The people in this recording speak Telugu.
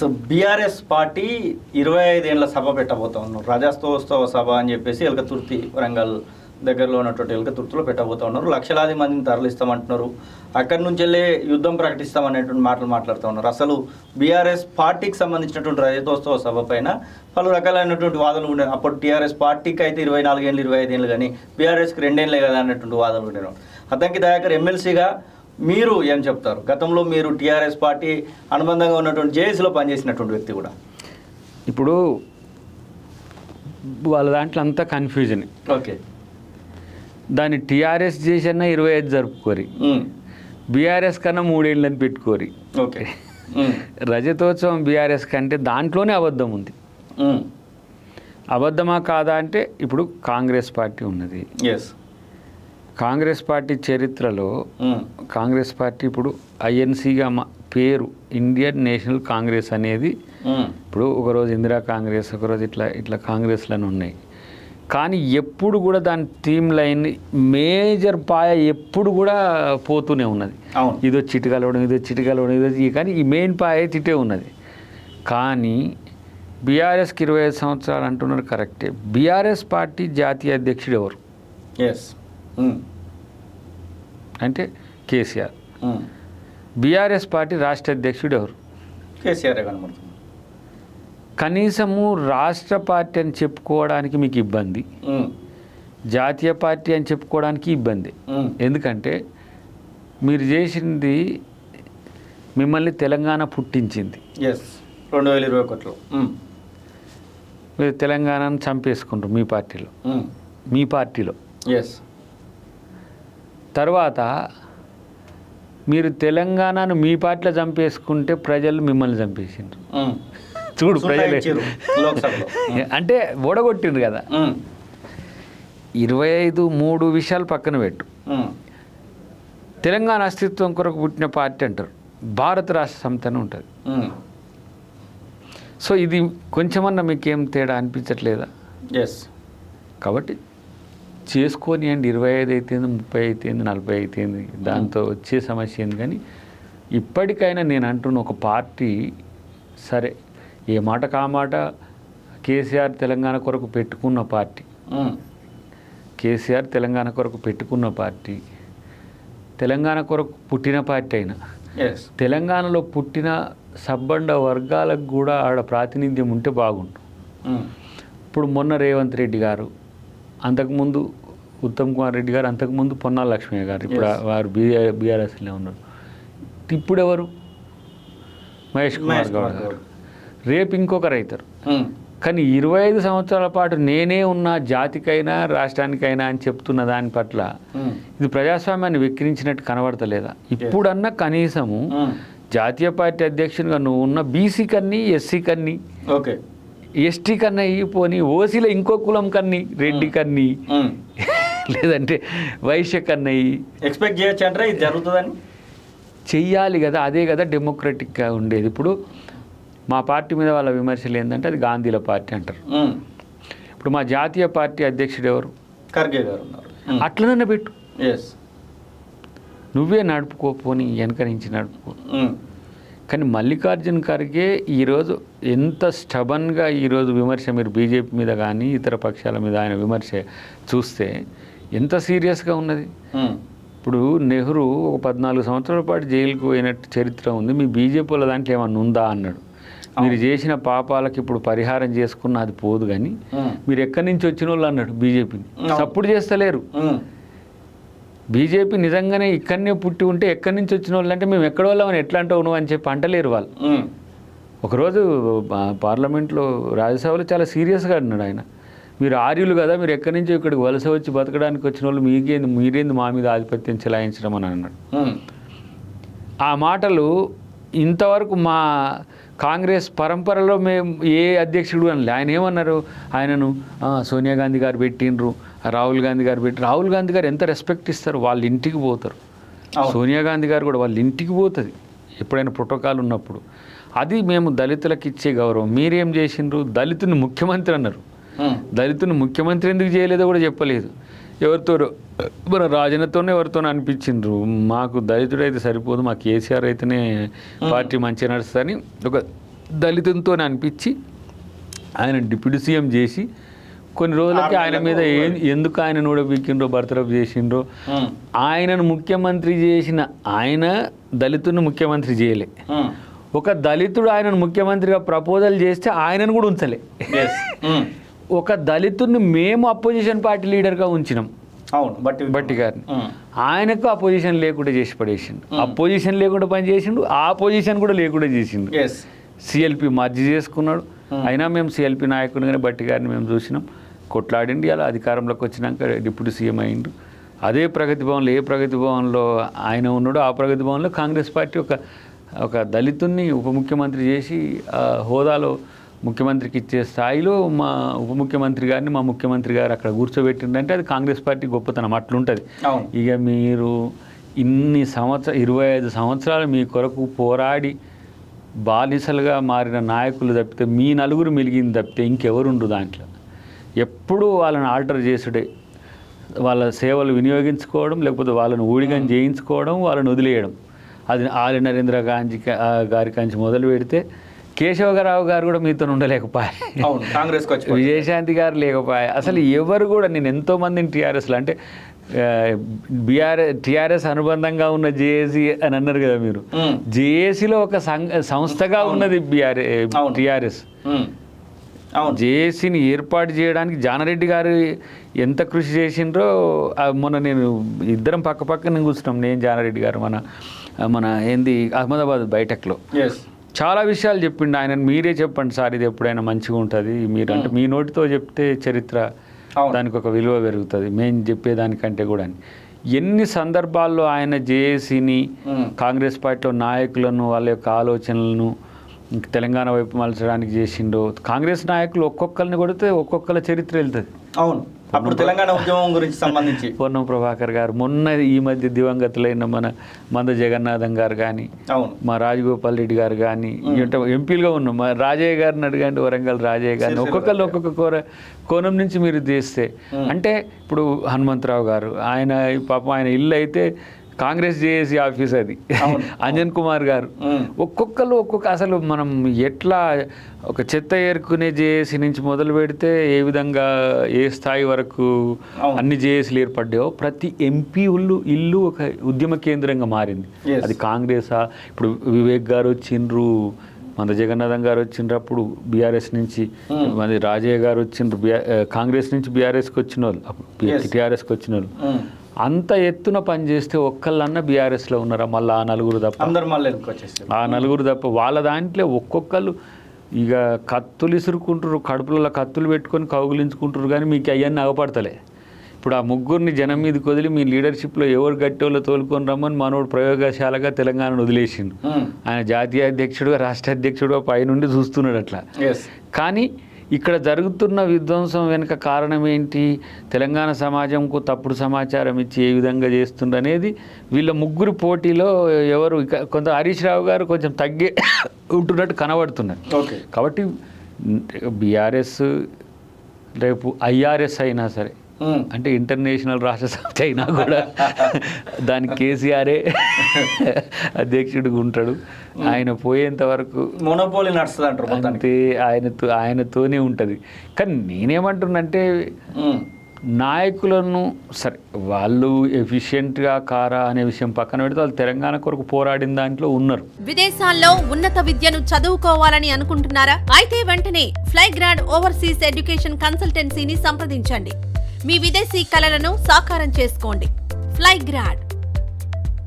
సో బీఆర్ఎస్ పార్టీ 25 ఏళ్ల సభ పెట్టబోతా ఉన్నారు. రాజాస్తోత్సవ సభ అని చెప్పేసి ఎలకతుర్తి వరంగల్ దగ్గరలో ఉన్నటువంటి ఎలకతుర్తిలో పెట్టబోతా ఉన్నారు. లక్షలాది మందిని తరలిస్తామంటున్నారు. అక్కడి నుంచి వెళ్ళే యుద్ధం ప్రకటిస్తామనేటువంటి మాటలు మాట్లాడుతూ ఉన్నారు. అసలు బీఆర్ఎస్ పార్టీకి సంబంధించినటువంటి రజతోత్సవ సభ పైన పలు రకాలైనటువంటి వాదనలు ఉండేవి. అప్పుడు టీఆర్ఎస్ పార్టీకి అయితే 24 ఏళ్ళు 25 ఏళ్ళు కానీ బీఆర్ఎస్కి 2 ఏళ్ళే కదా అన్నటువంటి వాదనలు ఉండేవి. అద్దంకి దయాకర్ ఎమ్మెల్సీగా మీరు ఏం చెప్తారు? గతంలో మీరు టీఆర్ఎస్ పార్టీ అనుబంధంగా ఉన్నటువంటి జేఏసీలో పనిచేసినటువంటి వ్యక్తి కూడా. ఇప్పుడు వాళ్ళ దాంట్లో అంతా కన్ఫ్యూజన్. ఓకే, దాన్ని టీఆర్ఎస్ చేసిన 25 జరుపుకోరి, బీఆర్ఎస్ కన్నా 3 ఏళ్ళని పెట్టుకోరి. ఓకే, రజతోత్సవం బీఆర్ఎస్ కంటే దాంట్లోనే అబద్ధం ఉంది. అబద్ధమా కాదా అంటే ఇప్పుడు కాంగ్రెస్ పార్టీ ఉన్నది. ఎస్, కాంగ్రెస్ పార్టీ చరిత్రలో కాంగ్రెస్ పార్టీ ఇప్పుడు ఐఎన్సీగా పేరు ఇండియన్ నేషనల్ కాంగ్రెస్ అనేది ఇప్పుడు ఒకరోజు ఇందిరా కాంగ్రెస్, ఒకరోజు ఇట్లా కాంగ్రెస్లను ఉన్నాయి. కానీ ఎప్పుడు కూడా దాని థీమ్ లైన్ మేజర్ పాయ ఎప్పుడు కూడా పోతూనే ఉన్నది. ఇదో చిటికలవడం, ఇదో చిటికలవడం, ఇదో కానీ ఈ మెయిన్ పాయ తిట్టే ఉన్నది. కానీ బీఆర్ఎస్కి 25 సంవత్సరాలు అంటున్నారు, కరెక్టే. బీఆర్ఎస్ పార్టీ జాతీయ అధ్యక్షుడు ఎవరు? ఎస్, అంటే కేసీఆర్. బీఆర్ఎస్ పార్టీ రాష్ట్ర అధ్యక్షుడు ఎవరు? కేసీఆర్ కనబడుతుంది. కనీసము రాష్ట్ర పార్టీ అని చెప్పుకోవడానికి మీకు ఇబ్బంది, జాతీయ పార్టీ అని చెప్పుకోవడానికి ఇబ్బంది. ఎందుకంటే మీరు చేసింది మిమ్మల్ని తెలంగాణ పుట్టించింది. ఎస్, 2021లో మీరు తెలంగాణను చంపేసుకుంటారు మీ పార్టీలో. ఎస్, తర్వాత మీరు తెలంగాణను మీ పార్టీలో చంపేసుకుంటే ప్రజలు మిమ్మల్ని చంపేసిండ్రు. చూడు ప్రజలు అంటే ఓడగొట్టిండ్రు కదా. 25 విషయాలు పక్కన పెట్టు. తెలంగాణ అస్తిత్వం కొరకు పుట్టిన పార్టీ అంటారు, భారత రాష్ట్ర సమితి అని ఉంటుంది. సో ఇది కొంచెమన్నా మీకేం తేడా అనిపించట్లేదా? ఎస్, కాబట్టి చేసుకొని అండి. 25 అయితేంది, 30 అయితేంది, 40 అయితేంది, దాంతో వచ్చే సమస్య ఏంది. కానీ ఇప్పటికైనా నేను అంటున్న ఒక పార్టీ సరే, ఏ మాట కామాట కేసీఆర్ తెలంగాణ కొరకు పెట్టుకున్న పార్టీ, కేసీఆర్ తెలంగాణ కొరకు పెట్టుకున్న పార్టీ, తెలంగాణ కొరకు పుట్టిన పార్టీ అయినా తెలంగాణలో పుట్టిన సబ్బండ వర్గాలకు కూడా ఆడ ప్రాతినిధ్యం ఉంటే బాగుంటుంది. ఇప్పుడు మొన్న రేవంత్ రెడ్డి గారు, అంతకుముందు ఉత్తమ్ కుమార్ రెడ్డి గారు, అంతకుముందు పొన్నాల లక్ష్మయ్య గారు, ఇప్పుడు వారు బీఆర్ఎస్లో ఉన్నారు. ఇప్పుడు ఎవరు? మహేష్ కుమార్ గౌడ్ గారు. రేపు ఇంకొకరు అవుతారు. కానీ 25 సంవత్సరాల పాటు నేనే ఉన్నా జాతికైనా రాష్ట్రానికైనా అని చెప్తున్న దాని పట్ల ఇది ప్రజాస్వామ్యాన్ని వెక్కిరించినట్టు కనబడతలేదా? ఇప్పుడన్నా కనీసము జాతీయ పార్టీ అధ్యక్షునిగా నువ్వు ఉన్న బీసీ కన్నీ, ఎస్సీ కన్నీ, ఓకే, ఎస్టీ కన్నా పోనీ ఓసీలో ఇంకో కులం కన్నీ, రెడ్డి కన్నీ, లేదంటే వైశ్య కన్నయ్యి ఎక్స్పెక్ట్ చేయొచ్చు అంటే ఇది జరుగుతుందని చెయ్యాలి కదా. అదే కదా డెమోక్రటిక్గా ఉండేది. ఇప్పుడు మా పార్టీ మీద వాళ్ళ విమర్శలు ఏంటంటే అది గాంధీల పార్టీ అంటారు. ఇప్పుడు మా జాతీయ పార్టీ అధ్యక్షుడు ఎవరు? ఖర్గే గారు ఉన్నారు. అట్లనన్నా పెట్టు, ఎస్, నువ్వే నడుపుకో, పోనీ వెనక నుంచి నడుపుకో. కానీ మల్లికార్జున్ ఖర్గే ఈరోజు ఎంత స్టబన్గా ఈరోజు విమర్శ, మీరు బీజేపీ మీద కానీ ఇతర పక్షాల మీద ఆయన విమర్శ చూస్తే ఎంత సీరియస్గా ఉన్నది. ఇప్పుడు నెహ్రూ ఒక 14 సంవత్సరాల పాటు జైలుకు పోయినట్టు చరిత్ర ఉంది, మీ బీజేపీ వాళ్ళ దాంట్లో ఏమన్నా ఉందా అన్నాడు. మీరు చేసిన పాపాలకు ఇప్పుడు పరిహారం చేసుకున్న అది పోదు, కానీ మీరు ఎక్కడి నుంచి వచ్చిన వాళ్ళు అన్నాడు బీజేపీని. సపోర్ట్ చేస్తలేరు. బీజేపీ నిజంగానే ఇక్కడనే పుట్టి ఉంటే ఎక్కడి నుంచి వచ్చిన వాళ్ళు అంటే మేము ఎక్కడ వాళ్ళమని ఎట్లా అంటావు నువ్వు అని చెప్పి అంటలేరు వాళ్ళు. ఒకరోజు పార్లమెంట్లో రాజ్యసభలో చాలా సీరియస్గా అన్నాడు ఆయన, మీరు ఆర్యులు కదా, మీరు ఎక్కడి నుంచో ఇక్కడికి వలస వచ్చి బతకడానికి వచ్చిన వాళ్ళు మీరేంది మా మీద ఆధిపత్యం చెలాయించడం అని అన్నాడు. ఆ మాటలు ఇంతవరకు మా కాంగ్రెస్ పరంపరలో మేము ఏ అధ్యక్షుడు అనలే. ఆయన ఏమన్నారు, ఆయనను సోనియా గాంధీ గారు పెట్టిండ్రు, రాహుల్ గాంధీ గారు రాహుల్ గాంధీ గారు ఎంత రెస్పెక్ట్ ఇస్తారు, వాళ్ళ ఇంటికి పోతారు. సోనియా గాంధీ గారు కూడా వాళ్ళ ఇంటికి పోతుంది ఎప్పుడైనా ప్రోటోకాల్ ఉన్నప్పుడు. అది మేము దళితులకు ఇచ్చే గౌరవం. మీరేం చేసిండ్రు? దళితుని ముఖ్యమంత్రి అన్నారు. దళితుని ముఖ్యమంత్రి ఎందుకు చేయలేదో కూడా చెప్పలేదు. ఎవరితో మన రాజనతోనే ఎవరితోనే అనిపించిండ్రు, మాకు దళితుడైతే సరిపోదు, మా కేసీఆర్ అయితేనే పార్టీ మంచిగా నడుస్తుందని ఒక దళితునితో అనిపించి ఆయన డిప్యూటీ సీఎం చేసి కొన్ని రోజులకి ఆయన మీద ఎందుకు ఆయన నూడబిక్కిండ్రో బర్తరఫ్ చేసిండ్రో, ఆయనను ముఖ్యమంత్రి చేసిన ఆయన దళితుని ముఖ్యమంత్రి చేయలే. ఒక దళితుడు ఆయనను ముఖ్యమంత్రిగా ప్రపోజల్ చేస్తే ఆయనను కూడా ఉంచలే. ఒక దళితుడిని మేము అపోజిషన్ పార్టీ లీడర్గా ఉంచినాం, అవును బట్టి గారిని. ఆయనకు అపోజిషన్ లేకుండా చేసి పడేసిండు. అపోజిషన్ లేకుండా పని చేసిండు, ఆ పొజిషన్ కూడా లేకుండా చేసిండు. సిఎల్పి మర్జీ చేసుకున్నాడు. అయినా మేము సిఎల్పి నాయకుడిగానే బట్టి గారిని మేము చూసినాం. కొట్లాడిండి, అలా అధికారంలోకి వచ్చినాక డిప్యూటీ సీఎం అయిండు. అదే ప్రగతి భవన్లో, ఏ ప్రగతి భవన్లో ఆయన ఉన్నాడో ఆ ప్రగతి భవన్లో కాంగ్రెస్ పార్టీ ఒక దళితుడిని ఉప ముఖ్యమంత్రి చేసి హోదాలో ముఖ్యమంత్రికి ఇచ్చే స్థాయిలో మా ఉప ముఖ్యమంత్రి గారిని మా ముఖ్యమంత్రి గారు అక్కడ కూర్చోబెట్టిండంటే అది కాంగ్రెస్ పార్టీ గొప్పతనం. అట్లుంటుంది. ఇక మీరు ఇన్ని 25 సంవత్సరాలు మీ కొరకు పోరాడి బానిసలుగా మారిన నాయకులు తప్పితే, మీ నలుగురు మిలిగింది తప్పితే ఇంకెవరుండు దాంట్లో. ఎప్పుడూ వాళ్ళని ఆల్టర్ చేసుడే, వాళ్ళ సేవలు వినియోగించుకోవడం, లేకపోతే వాళ్ళని ఊడిగం చేయించుకోవడం, వాళ్ళని వదిలేయడం. అది ఆలి నరేంద్ర గారి కంచి మొదలు పెడితే కేశవరావు గారు కూడా మీతో ఉండలేకపోయా, కాంగ్రెస్ విజయశాంతి గారు లేకపోయా. అసలు ఎవరు కూడా, నేను ఎంతోమందిని టీఆర్ఎస్లో అంటే టీఆర్ఎస్ అనుబంధంగా ఉన్న జేఏసీ అని అన్నారు కదా మీరు, జేఏసీలో ఒక సంస్థగా ఉన్నది టీఆర్ఎస్. జేఏసీని ఏర్పాటు చేయడానికి జానారెడ్డి గారు ఎంత కృషి చేసిండ్రో మొన్న నేను ఇద్దరం పక్కన కూర్చున్నాం, నేను జానారెడ్డి గారు మన ఏంది అహ్మదాబాద్ బైటెక్లో చాలా విషయాలు చెప్పిండు. ఆయన మీరే చెప్పండి సార్ ఇది ఎప్పుడైనా మంచిగా ఉంటుంది, మీరు అంటే మీ నోటితో చెప్తే చరిత్ర దానికి ఒక విలువ పెరుగుతుంది, మేము చెప్పేదానికంటే కూడా. ఎన్ని సందర్భాల్లో ఆయన జేఏసీని, కాంగ్రెస్ పార్టీలో నాయకులను, వాళ్ళ యొక్క ఆలోచనలను తెలంగాణ వైపు మలచడానికి చేసిండో. కాంగ్రెస్ నాయకులు ఒక్కొక్కరిని కొడితే ఒక్కొక్కరి చరిత్ర వెళ్తుంది. అవును, అప్పుడు తెలంగాణ ఉద్యమం గురించి సంబంధించి పొన్నం ప్రభాకర్ గారు, మొన్న ఈ మధ్య దివంగతులైన మన మంద జగన్నాథం గారు కానీ, మా రాజగోపాల్ రెడ్డి గారు కానీ, ఎంపీలుగా ఉన్నాం. మా రాజయ్య గారిని అడగండి, వరంగల్ రాజయ్య గారిని. ఒక్కొక్కరు ఒక్కొక్క కోణం నుంచి మీరు చేస్తే, అంటే ఇప్పుడు హనుమంతరావు గారు, ఆయన పాపం ఆయన ఇల్లు అయితే కాంగ్రెస్ జేఏసీ ఆఫీస్ అది. అంజన్ కుమార్ గారు, ఒక్కొక్కరు అసలు మనం ఎట్లా ఒక చెత్త ఏరుకునే జేఏసీ నుంచి మొదలు పెడితే ఏ విధంగా ఏ స్థాయి వరకు అన్ని జేఏసీలు ఏర్పడ్డాయో, ప్రతి ఎంపీ ఇల్లు ఒక ఉద్యమ కేంద్రంగా మారింది. అది కాంగ్రెసా, ఇప్పుడు వివేక్ గారు వచ్చిండ్రు, మన జగన్నాథం గారు వచ్చిండ్రు, అప్పుడు బీఆర్ఎస్ నుంచి మన రాజయ్య గారు వచ్చిండ్రు, కాంగ్రెస్ నుంచి బీఆర్ఎస్కి వచ్చిన వాళ్ళు, టీఆర్ఎస్కి వచ్చిన వాళ్ళు. అంత ఎత్తున పనిచేస్తే ఒక్కళ్ళన్నా బీఆర్ఎస్లో ఉన్నారా? మళ్ళీ ఆ నలుగురు తప్ప వాళ్ళ దాంట్లో ఒక్కొక్కళ్ళు ఇక కత్తులు ఇసురుకుంటారు, కడుపులలో కత్తులు పెట్టుకొని కౌగులించుకుంటారు, కానీ మీకు అవన్నీ అగపడతలే. ఇప్పుడు ఆ ముగ్గురిని జనం మీదకి వదిలి మీ లీడర్షిప్లో ఎవరు గట్టోళ్ళు తోలుకొని రమ్మని మనోడు ప్రయోగశాలగా తెలంగాణను వదిలేసిండు. ఆయన జాతీయ అధ్యక్షుడుగా, రాష్ట్ర అధ్యక్షుడుగా పైనుండి చూస్తున్నాడు అట్లా. కానీ ఇక్కడ జరుగుతున్న విధ్వంసం వెనుక కారణం ఏంటి? తెలంగాణ సమాజంకు తప్పుడు సమాచారం ఇచ్చి ఏ విధంగా చేస్తుండ్రు అనేది వీళ్ళ ముగ్గురు పోటీలో ఎవరు కొంత హరీష్ రావు గారు కొంచెం తగ్గే ఉంటున్నట్టు కనబడుతున్నారు. కాబట్టి బీఆర్ఎస్ రేపు ఐఆర్ఎస్ అయినా సరే, అంటే ఇంటర్నేషనల్ రాష్ట్ర సమితి అయినా కూడా దానికి కేసీఆరే అధ్యక్షుడిగా ఉంటాడు. ఆయన పోయేంత వరకు మోనోపోలీ నడుస్తుంది అంటారు, అంతే ఆయనతోనే ఉంటుంది. కానీ నేనేమంటున్నంటే నాయకులను సరే వాళ్ళు ఎఫిషియెంట్గా కారా అనే విషయం పక్కన పెడితే వాళ్ళు తెలంగాణ కొరకు పోరాడిన దాంట్లో ఉన్నారు. విదేశాల్లో ఉన్నత విద్యను చదువుకోవాలని అనుకుంటున్నారా? అయితే వెంటనే ఫ్లైగ్రాడ్ ఓవర్సీస్ ఎడ్యుకేషన్ కన్సల్టెన్సీని సంప్రదించండి. మీ విదేశీ కలలను సాకారం చేసుకోండి. ఫ్లైగ్రాడ్